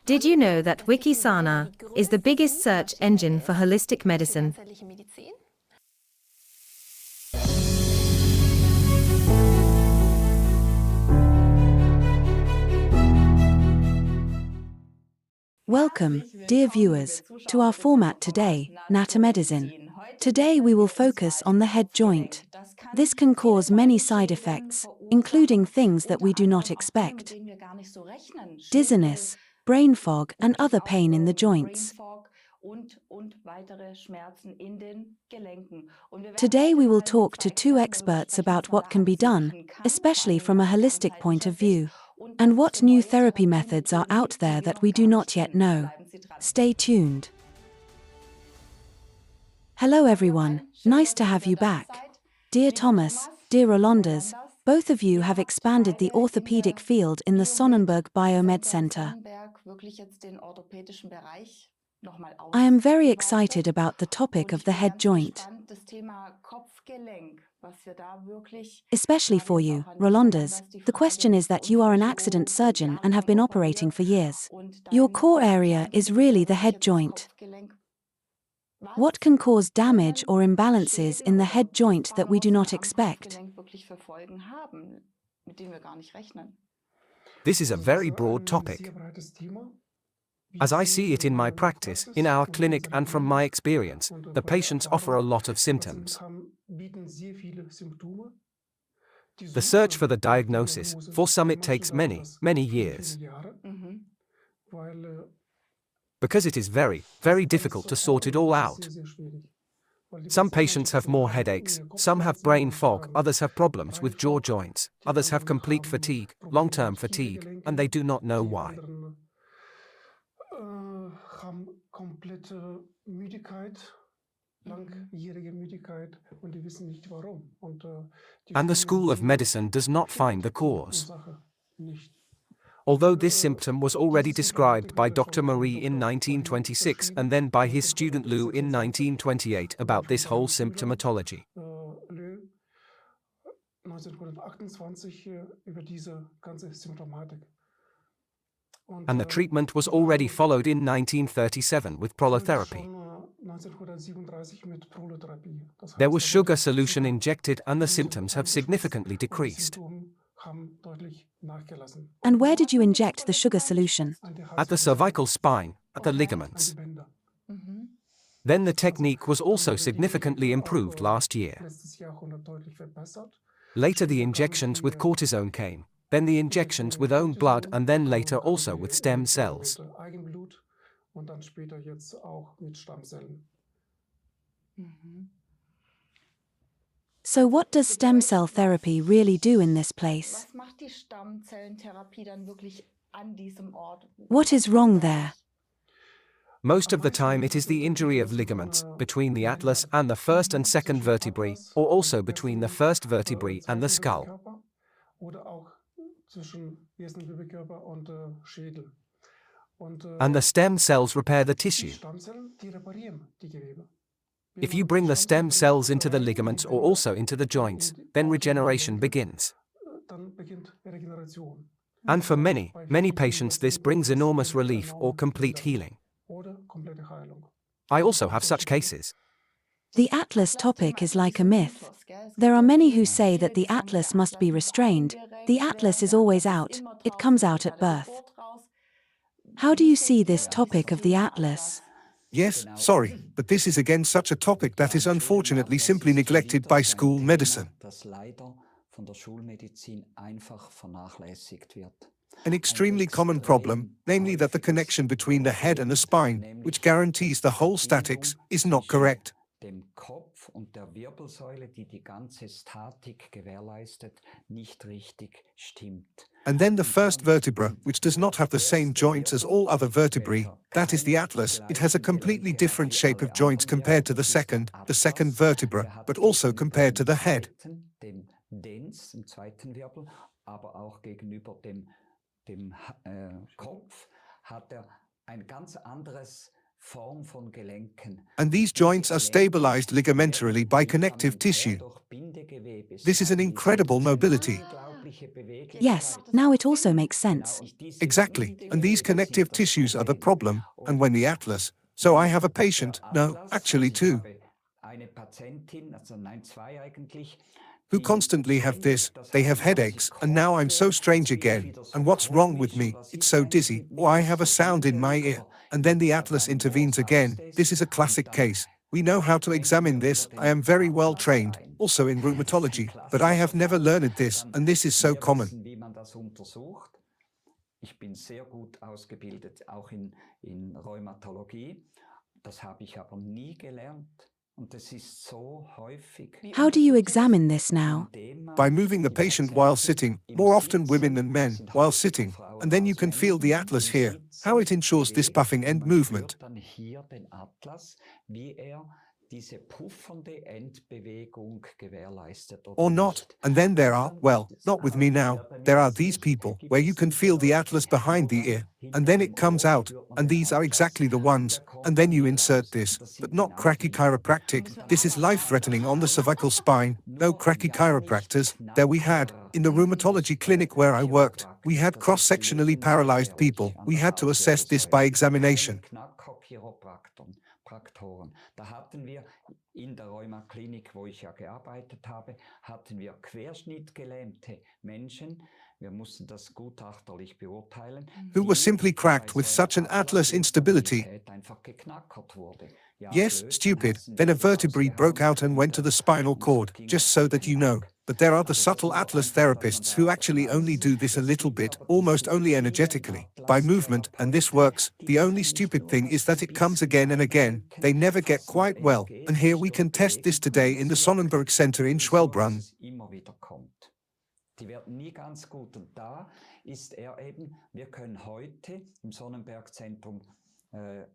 Did you know that Wikisana is the biggest search engine for holistic medicine? Welcome, dear viewers, to our format today, Natomedicine. Today we will focus on the head joint. This can cause many side effects, including things that we do not expect: dizziness, brain fog, and other pain in the joints. Today we will talk to two experts about what can be done, especially from a holistic point of view, and what new therapy methods are out there that we do not yet know. Stay tuned. Hello everyone, nice to have you back. Dear Thomas, dear Rolandas, both of you have expanded the orthopaedic field in the Sonnenberg BioMed Center. I am very excited about the topic of the head joint. Especially for you, Rolandas, the question is that you are an accident surgeon and have been operating for years. Your core area is really the head joint. What can cause damage or imbalances in the head joint that we do not expect? This is a very broad topic. As I see it in my practice, in our clinic and from my experience, the patients offer a lot of symptoms. The search for the diagnosis, for some it takes many, many years. Because it is very, very difficult to sort it all out. Some patients have more headaches, some have brain fog, others have problems with jaw joints, others have complete fatigue, long-term fatigue, and they do not know why. And the School of Medicine does not find the cause. Although this symptom was already described by Dr. Marie in 1926 and then by his student Lou in 1928 about this whole symptomatology. And the treatment was already followed in 1937 with prolotherapy. There was sugar solution injected and the symptoms have significantly decreased. And where did you inject the sugar solution? At the cervical spine, at the ligaments. Then the technique was also significantly improved last year. Later the injections with cortisone came, then the injections with own blood and then later also with stem cells. So what does stem cell therapy really do in this place? What is wrong there? Most of the time it is the injury of ligaments, between the atlas and the first and second vertebrae, or also between the first vertebrae and the skull. And the stem cells repair the tissue. If you bring the stem cells into the ligaments or also into the joints, then regeneration begins. And for many, many patients this brings enormous relief or complete healing. I also have such cases. The atlas topic is like a myth. There are many who say that the atlas must be restrained. The atlas is always out, it comes out at birth. How do you see this topic of the atlas? Yes, sorry, but this is again such a topic that is unfortunately simply neglected by school medicine. An extremely common problem, namely that the connection between the head and the spine, which guarantees the whole statics, is not correct. And then the first vertebra, which does not have the same joints as all other vertebrae, that is the atlas, it has a completely different shape of joints compared to the second vertebra, but also compared to the head. And these joints are stabilized ligamentarily by connective tissue. This is an incredible mobility. Yes, now it also makes sense. Exactly. And these connective tissues are the problem. And when the atlas. So I have a patient, no, actually two, who constantly have this, they have headaches, and now I'm so strange again. And what's wrong with me? It's so dizzy, or I have a sound in my ear. And then the atlas intervenes again. This is a classic case. We know how to examine this. I am very well trained, also in rheumatology, but I have never learned this, and this is so common. Ich bin sehr gut ausgebildet, auch in Rheumatologie. Das habe ich aber nie gelernt. Und das ist so häufig. How do you examine this now? By moving the patient while sitting, more often women than men, while sitting, and then you can feel the atlas here, how it ensures this puffing end movement. Dann hier den Atlas, wie diese puffernde Endbewegung gewährleistet Or not, and then there are, well, not with me now, there are these people, where you can feel the atlas behind the ear, and then it comes out, and these are exactly the ones, and then you insert this, but not cracky chiropractic, this is life-threatening on the cervical spine, no cracky chiropractors, there we had, in the rheumatology clinic where I worked, we had cross-sectionally paralyzed people, we had to assess this by examination. Da hatten wir in der Rheumaklinik, wo ich ja gearbeitet habe, hatten wir querschnittgelähmte Menschen. Wir mussten das gutachterlich beurteilen. Who were simply cracked with such an atlas instability. Yes, stupid. Then a vertebrae broke out and went to the spinal cord, just so that you know. But there are the subtle atlas therapists who actually only do this a little bit, almost only energetically, by movement, and this works. The only stupid thing is that it comes again and again. They never get quite well, and here we can test this today in the Sonnenberg Center in Schwelbrunn. Die werden nie ganz gut. Und da ist eben, wir können heute im Sonnenberg Zentrum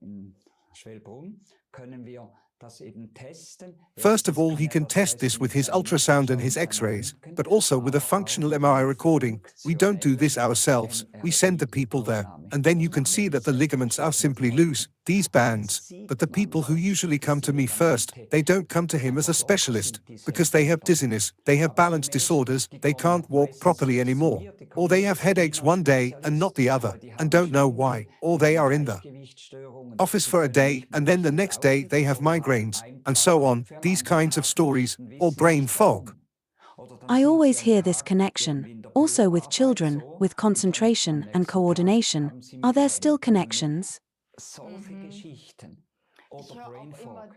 in Schwelbrunn, können wir das eben testen. First of all, he can test this with his ultrasound and his x-rays, but also with a functional MRI recording. We don't do this ourselves, we send the people there, and then you can see that the ligaments are simply loose, these bands. But the people who usually come to me first, they don't come to him as a specialist, because they have dizziness, they have balance disorders, they can't walk properly anymore. Or they have headaches one day and not the other, and don't know why, or they are in the office for a day, and then the next day they have migraines, and so on, these kinds of stories, or brain fog. I always hear this connection, also with children, with concentration and coordination. Are there still connections? Solche Geschichten. Ich höre auch immer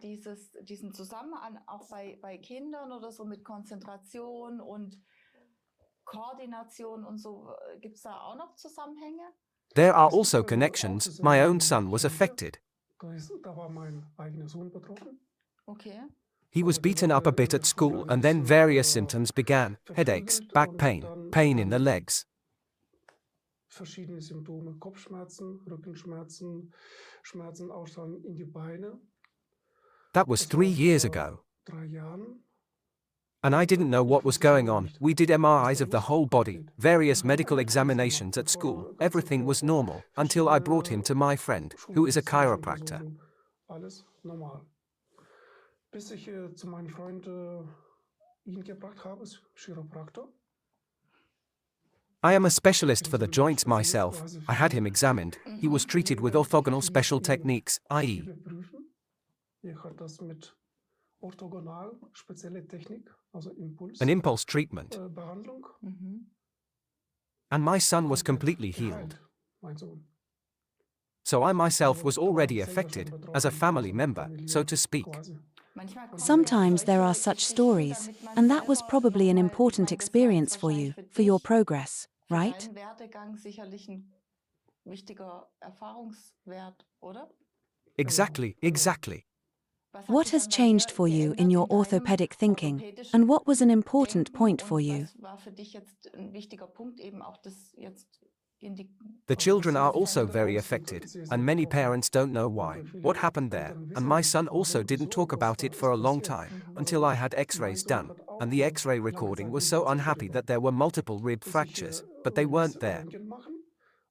diesen Zusammenhang auch bei Kindern oder so mit Konzentration und Koordination und so. Gibt es da auch noch Zusammenhänge? There are also connections. My own son was affected. Okay. He was beaten up a bit at school, and then various symptoms began: headaches, back pain, pain in the legs. Verschiedene Symptome, Kopfschmerzen, Rückenschmerzen, Schmerzen ausschlagen in die Beine. That was 3 years ago. 3 Jahren. And I didn't know what was going on. We did MRIs of the whole body, various medical examinations at school, everything was normal, until I brought him to my friend, who is a chiropractor. Alles normal. Bis ich zu meinem Freund ihn gebracht habe, ist Chiropraktor. I am a specialist for the joints myself. I had him examined. He was treated with orthogonal special techniques, i.e. an impulse treatment. And my son was completely healed. So I myself was already affected, as a family member, so to speak. Sometimes there are such stories, and that was probably an important experience for you, for your progress, right? Exactly, exactly. What has changed for you in your orthopedic thinking, and what was an important point for you? The children are also very affected, and many parents don't know why, what happened there, and my son also didn't talk about it for a long time, until I had x-rays done, and the x-ray recording was so unhappy that there were multiple rib fractures, but they weren't there.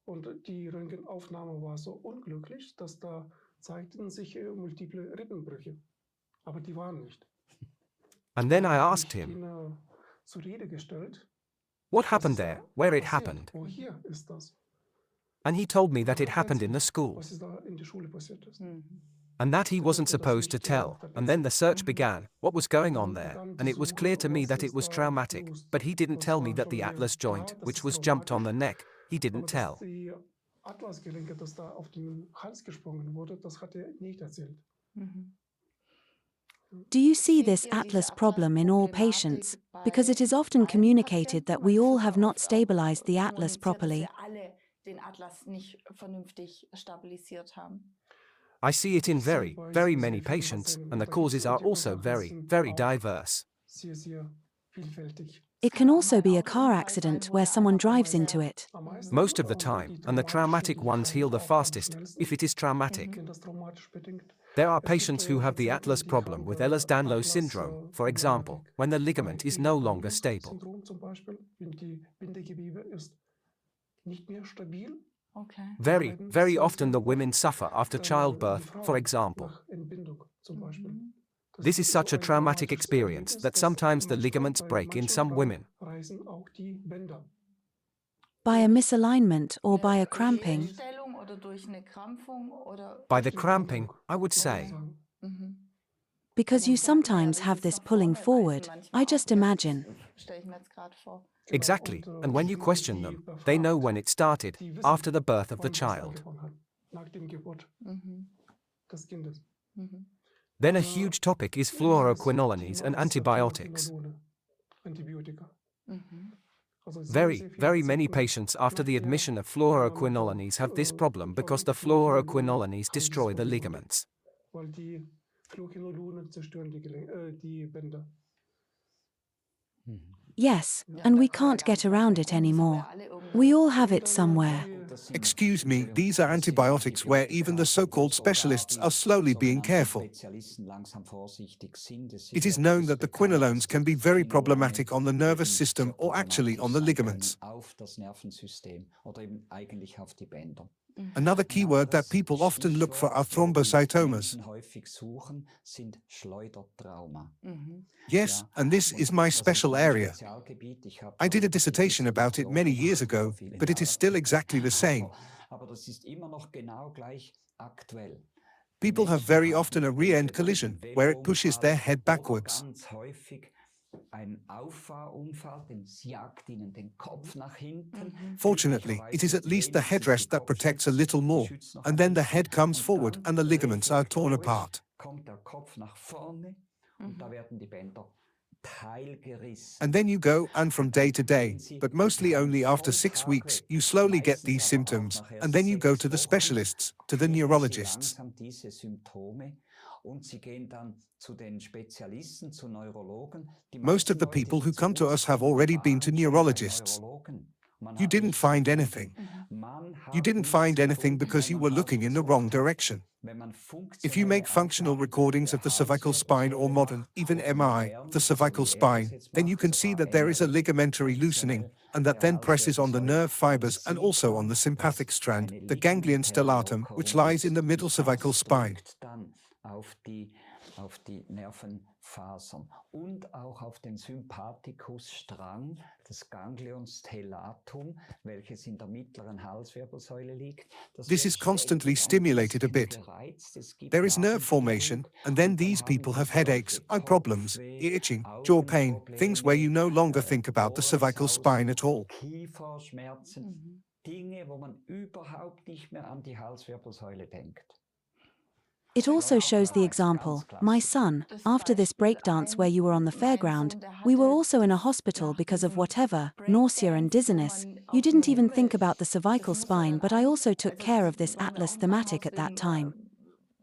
Und die Röntgenaufnahme war so unglücklich, dass da zeigten sich multiple Rippenbrüche, aber die waren nicht. And then I asked him, Zur Rede gestellt. What happened there, where it happened? Wo hier ist das? And he told me that it happened in the school, Was ist da in der Schule passiert ist? and that he wasn't supposed to tell. And then the search began, what was going on there, and it was clear to me that it was traumatic, but he didn't tell me that the atlas joint, which was jumped on the neck, he didn't tell. Die Atlasgelenke, das da auf den Hals gesprungen wurde, das hat er nicht erzählt. Do you see this atlas problem in all patients? Because it is often communicated that we all have not stabilized the atlas properly. Alle den Atlas nicht vernünftig stabilisiert haben. I see it in very, very many patients, and the causes are also very, very diverse. Sehr, sehr vielfältig. It can also be a car accident where someone drives into it. Am meisten Most of the time, and the traumatic ones heal the fastest, if it is traumatic. wenn das traumatisch bedingt. There are patients who have the atlas problem with Ehlers-Danlos syndrome, for example, when the ligament is no longer stable. Syndrom zum Beispiel, wenn die Bindegewebe ist nicht mehr stabil. Okay. Very, very often the women suffer after childbirth, for example. Nach Entbindung zum Beispiel. Das This is ist such a ein traumatic traumatisches experience Erlebnis, that dass sometimes the manchmal ligaments bei break in manchen some Frauen women. reißen auch die Bänder. By a misalignment or by a cramping. Fehlstellung oder durch eine Krampfung oder By the cramping, I would say. Because you sometimes have this pulling forward, I just imagine. Stelle ich mir jetzt gerade vor. Exactly, and when you question them, they know when it started, after the birth of the child. Nach dem Geburt des Kindes. Then a huge topic is fluoroquinolines and antibiotics. Antibiotika. Also sehr, Very, sehr viele very many Zyklen patients after the nach der admission of fluoroquinolines have this problem because the fluoroquinolines destroy the ligaments. Weil die Fluoroquinolone zerstören die Bänder. Yes, and we can't get around it anymore. We all have it somewhere. Excuse me, these are antibiotics where even the so-called specialists are slowly being careful. It is known that the quinolones can be very problematic on the nervous system or actually on the ligaments. Another key word that people often look for are thrombocytomas. Yes, and this is my special area. I did a dissertation about it many years ago, but it is still exactly the same. People have very often a rear-end collision, where it pushes their head backwards. Fortunately, it is at least the headrest that protects a little more, and then the head comes forward and the ligaments are torn apart. And then you go, and from day to day, but mostly only after 6 weeks, you slowly get these symptoms, and then you go to the specialists, to the neurologists. Most of the people who come to us have already been to neurologists. You didn't find anything. You didn't find anything because you were looking in the wrong direction. If you make functional recordings of the cervical spine or modern, even MRI, of the cervical spine, then you can see that there is a ligamentary loosening, and that then presses on the nerve fibers and also on the sympathetic strand, the ganglion stellatum, which lies in the middle cervical spine. Auf die Nervenfasern und auch auf den Sympathikusstrang, das Ganglion stellatum, welches in der mittleren Halswirbelsäule liegt. This is constantly stimulated a bit. There is nerve formation, and then these people have headaches, eye problems, ear itching, jaw pain, things where you no longer think about the cervical spine at all. Kieferschmerzen, Dinge, wo man überhaupt nicht mehr an die Halswirbelsäule denkt. It also shows the example, my son, after this breakdance where you were on the fairground, we were also in a hospital because of whatever, nausea and dizziness. You didn't even think about the cervical spine, but I also took care of this atlas thematic at that time.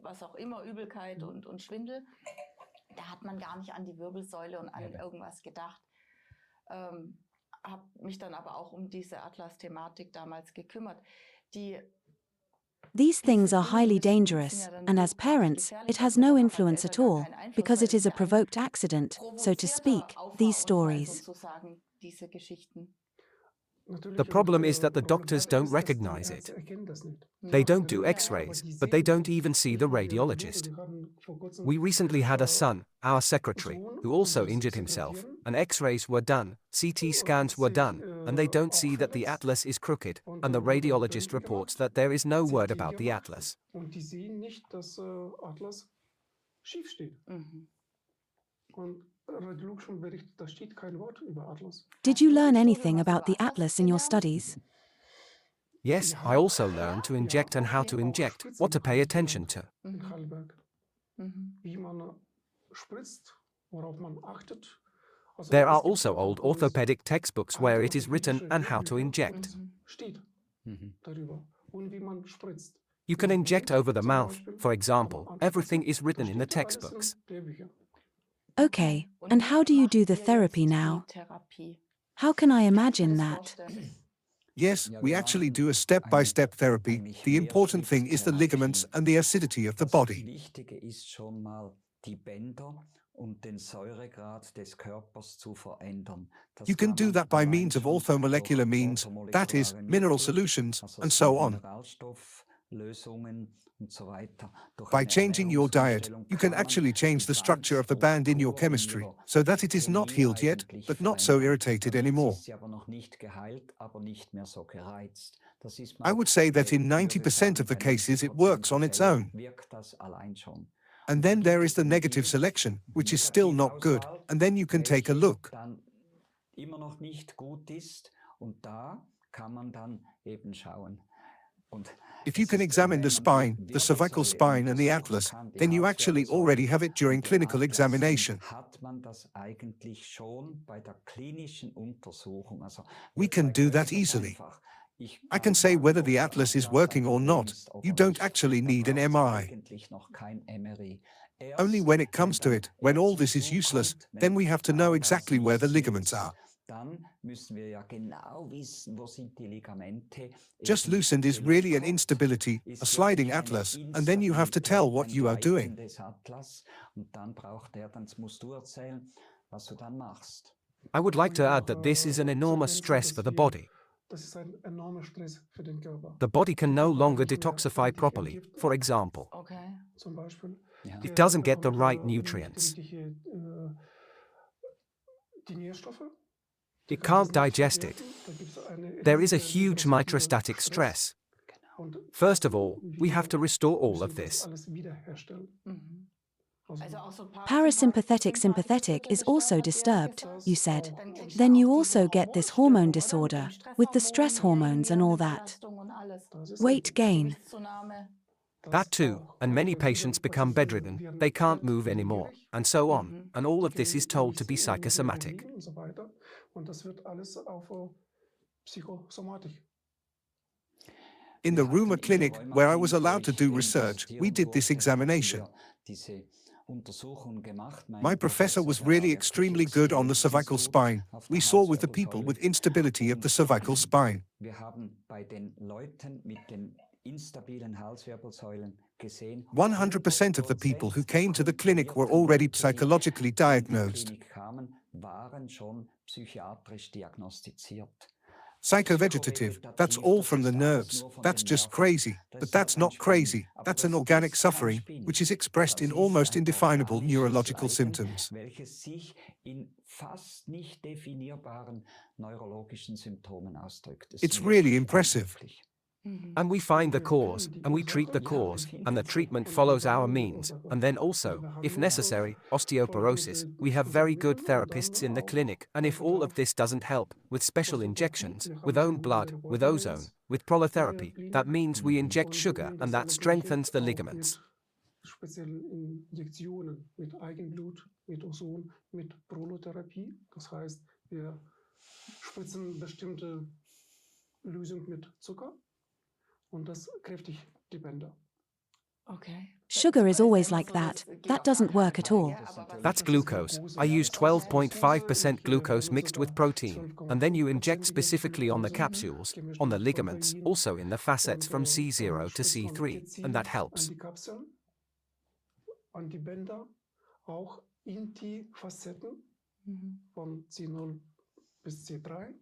Was auch immer, Übelkeit und Schwindel. Da hat man gar nicht an die Wirbelsäule und an irgendwas gedacht. Habe mich dann aber auch um diese Atlas-Thematik damals gekümmert. These things are highly dangerous, and as parents, it has no influence at all, because it is a provoked accident, so to speak, these stories. The problem is that the doctors don't recognize it. They don't do x-rays, but they don't even see the radiologist. We recently had a son, our secretary, who also injured himself, and X-rays were done, CT scans were done, and they don't see that the atlas is crooked, and the radiologist reports that there is no word about the atlas. Und die sehen nicht, dass Atlas schief steht. Und radiologischen Bericht, da steht kein Wort über Atlas. Did you learn anything about the atlas in your studies? Yes, I also learned to inject and how to inject, what to pay attention to. In Heidelberg. Wie man spritzt, worauf man achtet. Also There are es gibt also auch old orthopedic textbooks where it is written and how to inject. Steht darüber. Und wie man spritzt. You can inject over the mouth, for example, everything is written in the textbooks. Okay, and how do you do the therapy now? How can I imagine that? Yes, we actually do a step-by-step therapy. The important thing is the ligaments and the acidity of the body. Wichtige ist schon mal die Bänder und den Säuregrad des Körpers zu verändern. You can do that by means of orthomolecular means, that is, mineral solutions, and so on. By changing your diet, you can actually change the structure of the band in your chemistry, so that it is not healed yet, but not so irritated anymore. I would say that in 90% of the cases it works on its own. And then there is the negative selection, which is still not good, and then you can take a look. If you can examine the spine, the cervical spine and the atlas, then you actually already have it during clinical examination. We can do that easily. I can say whether the atlas is working or not. You don't actually need an MRI. Only when it comes to it, when all this is useless, then we have to know exactly where the ligaments are. Just loosened is really an instability, a sliding atlas, and then you have to tell what you are doing. I would like to add that this is an enormous stress for the body. The body can no longer detoxify properly, for example. It doesn't get the right nutrients. It can't digest it. There is a huge microstatic stress. First of all, we have to restore all of this. Parasympathetic sympathetic is also disturbed, you said. Then you also get this hormone disorder, with the stress hormones and all that. Weight gain. That too, and many patients become bedridden, they can't move anymore, and so on, and all of this is told to be psychosomatic. In the Ruma clinic, where I was allowed to do research, we did this examination. My professor was really extremely good on the cervical spine. We saw with the people with instability of the cervical spine. 100% of the people who came to the clinic were already psychologically diagnosed. Psychovegetative, that's all from the nerves, that's just crazy, but that's not crazy, that's an organic suffering, which is expressed in almost indefinable neurological symptoms. It's really impressive. And we find the cause, and we treat the cause, and the treatment follows our means, and then also, if necessary, osteoporosis. We have very good therapists in the clinic, and if all of this doesn't help, with special injections, with own blood, with ozone, with prolotherapy, that means we inject sugar, and that strengthens the ligaments. Spezielle Injektionen mit Eigenblut, mit Ozon, mit Prolotherapie. Das heißt, wir spritzen bestimmte Lösung mit Zucker. Und das kräftigt die Bänder. Sugar is always like that. That doesn't work at all. That's glucose. I use 12.5% glucose mixed with protein, and then you inject specifically on the capsules, on the ligaments, also in the facets from C0 to C3, and that helps. An die Kapseln, an die Bänder, auch in die Facetten von C0 bis C3.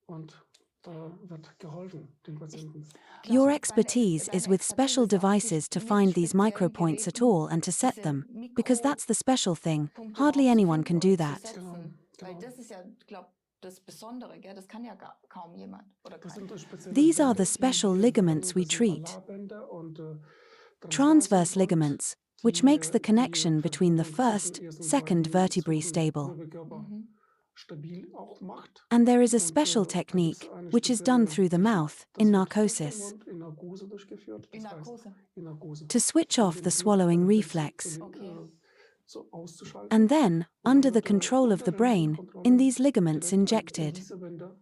Und Da wird geholfen den Patienten. Your expertise is with special devices to find these micropoints at all and to set them, because that's the special thing. Hardly anyone can do that. Genau, Weil genau. das ist ja, glaube das Besondere, gell? Das kann ja kaum jemand oder Das keiner. sind spezielle These are Bänder, the die special wir ligaments haben. we Das sind treat. Alarbänder und Transverse Transversalband, ligaments, which die makes the connection die between the Verbindung first, zwischen ersten und second zweiten vertebrae Zonen stable. Wirbelkörper stabil auch macht. And there is a Und special da gibt's technique, eine which is done spezielle through the Technik, mouth, das in wird durch den narcosis, Mund in Narkose durchgeführt. In Das heißt, Narkose. in Narkose. to switch Um off den the Fluch swallowing der reflex. Okay. so auszuschalten. And then, Und dann under the wird control of unter the der brain, Nebenkontrolle in these ligaments direkt in injected. diese Bänder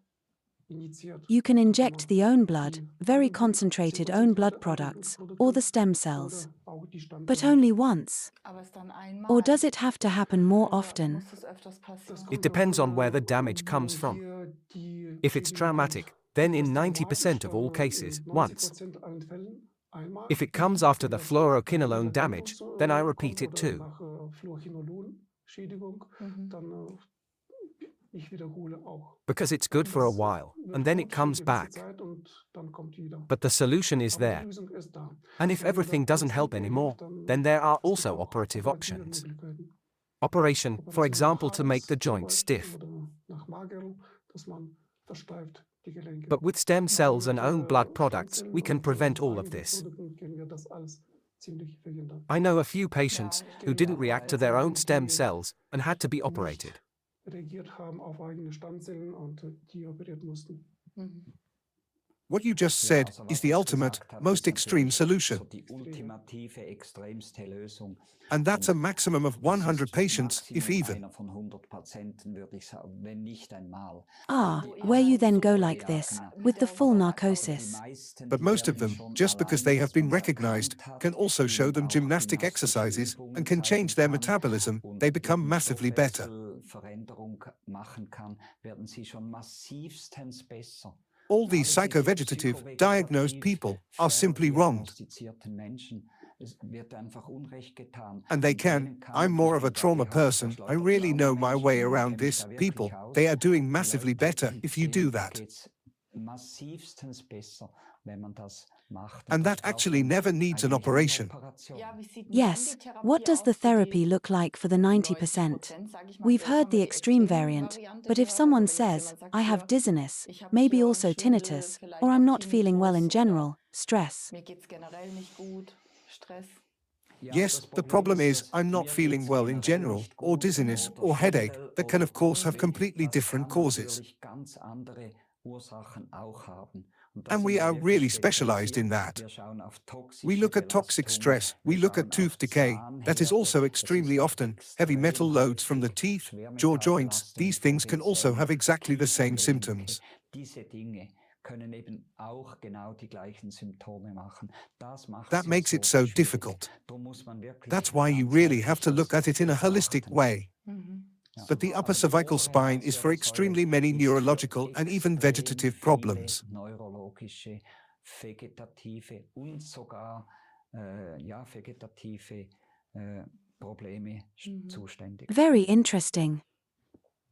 injiziert. You can Da kann inject man the own blood, die very Eigenblut, concentrated own blood products, or Eigenblutprodukte the stem cells. oder auch die But Stammzellen. only once. Aber es dann einmal. Or does it have to happen more oder often? muss es öfters passieren? Das It kommt depends on davon, where the damage wo comes from. hier die If it's Schädigung kommt. traumatic, then in Etwas 90% of all dramatisch, cases, in once. 90% allen Fällen einmal. If it comes after Wenn the das nach fluoroquinolone damage, then I Überdämpfung repeat kommt it oder too. nach Fluorchinolon-Schädigung, dann ich wiederhole auch. Because it's good for a Das while, wird and then it gut für comes gewisse back. Zeit und dann kommt wieder. But the solution is Aber die there. Lösung ist da. And if Wenn everything der doesn't help Patient anymore, überlebt, dann then there are es gibt also auch operative options. Möglichkeiten. Operation, for Operation example, nach to make the Hals zum joint Beispiel stiff. oder nach Magerl, dass man versteift die Gelenke. But with stem cells and own blood products, Stammzellen we can und prevent all of this. Eigenblutprodukten können wir das alles ziemlich verhindern. I know a few patients Ja, who didn't react to their own stem die cells and had to be nicht operated. reagiert haben auf eigene Stammzellen und die operiert mussten. Mhm. What you just said is the ultimate, most extreme solution. Die ultimative, extremste Lösung. And that's a maximum of 100 patients, if Maximum even. einer von 100 Patienten, würde ich sagen, wenn nicht einmal. Where you then go like this, with the full Die narcosis. meisten, But die most of werden them, schon just because allein, they have dass been man's recognized, erkannt hat, can also show ihnen them auch gymnastic gymnastische exercises Übungen and can zeigen change their kann metabolism. und They become eben massively better. Stoffwechselveränderung machen kann, werden sie schon massivstens besser. All these Alle diese psychovegetative, diagnosed people are simply wronged. diagnostizierten Menschen, es wird einfach Unrecht getan. And they Und can. denen kann I'm man- more ich of a bin da trauma gehört, person. das I Leute really know my Traumamenschen, way ich around kenn mich this. da wirklich People, aus. they are doing Die massively Leute, better if you do denen that. geht's massivstens besser, wenn man das macht. And das that braucht actually dann never needs an eigentlich eine operation. Operation. Ja, wie sieht denn Yes, dann die Therapie what does the aus für die therapy look like for the 90%? 90%, sag ich mal We've so? Jetzt heard haben the wir die extreme extreme variant, Variante but if gehört, someone aber wenn jetzt says, jemand sagt, I have hier, dizziness, ich habe maybe hier also Schwindel, tinnitus, vielleicht or auch I'm not feeling well in Tinnitus oder general, stress. mir geht's generell nicht gut, Stress. Ja, Yes, das the Problem problem is dass I'm not mir feeling geht's well in generell general, nicht or gut dizziness, oder or headache, Schwindel that can oder of course have Kopfweh. completely Das different kann causes. natürlich ganz andere Ursachen auch haben. Und da And sind we wir are wirklich really specialized in spezialisiert. that. Wir schauen auf We toxische look at toxic Belastungen, stress, we wir look at schauen tooth auf decay, that is Zahnhärte. also Es extremely ist often, heavy metal extrem loads from the häufig, teeth, jaw joints, Schwermetallbelastung, these things can also potenziell have exactly the same Kiefergelenke. symptoms. Diese Dinge können eben auch genau die gleichen Symptome machen. Das macht That es makes it so so schwierig. difficult. Darum muss man wirklich That's why you ganz really have to look at häufig it in a holistic betrachten. way. Mhm. Ja. But the upper Aber die cervical obere spine is for Halswirbelsäule extremely many ist für neurological and even extrem vegetative viele problems. neurologische, vegetative und sogar vegetative Probleme zuständig. Very interesting.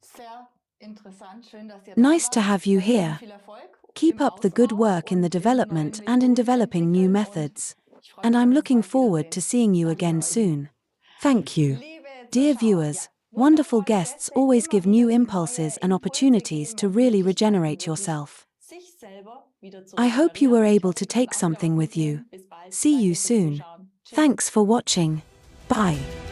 Sehr interessant, schön, dass ihr Nice da to wart. have you Weiterhin here. viel Erfolg Keep im up the good Ausbau work in the und in development neuen and in Methoden zu developing new entwickeln und methods. ich freue And mich, I'm dass wir uns looking bald forward wiedersehen. to seeing you Danke again euch. soon. Thank you. Liebe Dear Zuschauer, viewers, ja, wonderful wundervolle guests Gäste, always immer give new wieder impulses neue and Impulse opportunities geben to und really Möglichkeiten, regenerate wirklich yourself. sich selber wieder zu I hope you were regenerieren. Ich able hoffe, to Sie konnten take auch wieder something was with you. mitnehmen. Bis bald. See Danke you fürs soon. Zuschauen. Tschüss. Thanks for watching. Bye.